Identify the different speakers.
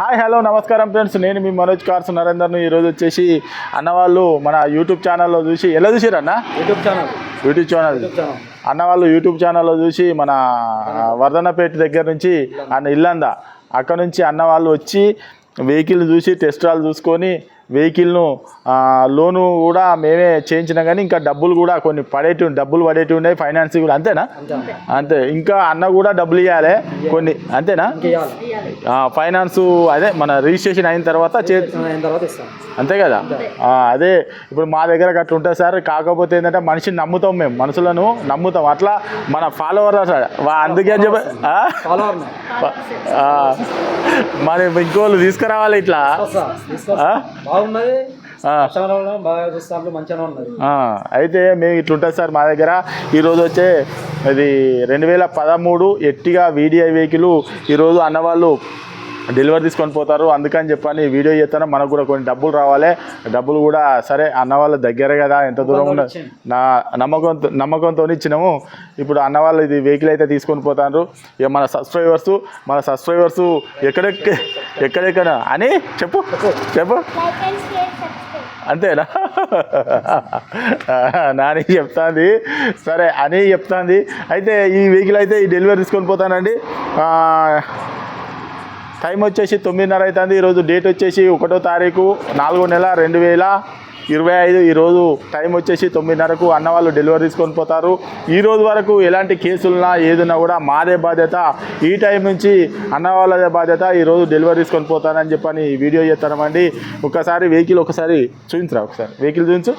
Speaker 1: Hi hello నమస్కారం friends, నేను మీ Manoj cars నరేందర్ను. ఈరోజు వచ్చేసి అన్నవాళ్ళు మన యూట్యూబ్ ఛానల్లో చూసి ఎలా చూసిరన్న యూట్యూబ్ ఛానల్ అన్నవాళ్ళు యూట్యూబ్ ఛానల్లో చూసి మన వర్ధనపేట దగ్గర నుంచి అన్న ఇల్లందా అక్కడ నుంచి అన్నవాళ్ళు వచ్చి వెహికల్ చూసి టెస్ట్ డ్రైవ్ చూసుకొని వెహికల్ను లోను కూడా మేమే చేయించినా కానీ ఇంకా డబ్బులు కూడా కొన్ని డబ్బులు పడేటివి ఉన్నాయి. ఫైనాన్స్ కూడా అంతేనా? అంతే. ఇంకా అన్న కూడా డబ్బులు ఇవ్వాలి కొన్ని, అంతేనా? ఫైనాన్స్ అదే మన రిజిస్ట్రేషన్ అయిన తర్వాత అంతే కదా. అదే ఇప్పుడు మా దగ్గర అట్లా ఉంటుంది సార్. కాకపోతే ఏంటంటే మనిషిని నమ్ముతాం, మేము మనుషులను నమ్ముతాం. అట్లా మన ఫాలోవర్ అందుకే అని చెప్పి మరి ఇంకోళ్ళు తీసుకురావాలి ఇట్లా. అయితే మేము ఇట్లుంటుంది సార్ మా దగ్గర. ఈరోజు వచ్చే ఇది 2013 ఎట్టిగా వీడిఐ వెహికల్ ఈరోజు అన్నవాళ్ళు డెలివరీ తీసుకొని పోతారు. అందుకని చెప్పని వీడియో చేస్తాను. మనకు కూడా కొన్ని డబ్బులు రావాలి. డబ్బులు కూడా సరే అన్నవాళ్ళ దగ్గరే కదా, ఎంత దూరం ఉన్నది నా నమ్మకంతో ఇచ్చినాము. ఇప్పుడు అన్నవాళ్ళు ఇది వెహికల్ అయితే తీసుకొని పోతారు. ఇక మన సబ్స్క్రైబర్స్ ఎక్కడెక్కడ అని చెప్పు అంతేనా? నాని చెప్తాంది, సరే అని చెప్తాంది. అయితే ఈ వెహికల్ అయితే ఈ డెలివరీ తీసుకొని పోతానండి. టైం వచ్చేసి 9:30 అవుతుంది. ఈరోజు డేట్ వచ్చేసి 1వ తారీఖు 4వ నెల 2025. ఈరోజు టైం వచ్చేసి 9:30కు అన్నవాళ్ళు డెలివరీ తీసుకొని పోతారు. ఈరోజు వరకు ఎలాంటి కేసులున్నా ఏదున్నా కూడా మాదే బాధ్యత. ఈ టైం నుంచి అన్నవాళ్ళదే బాధ్యత. ఈరోజు డెలివరీ తీసుకొని పోతానని చెప్పని వీడియో చేస్తామండి. ఒకసారి వెహికల్ చూపించరా? ఒకసారి వెహికల్ చూపించు.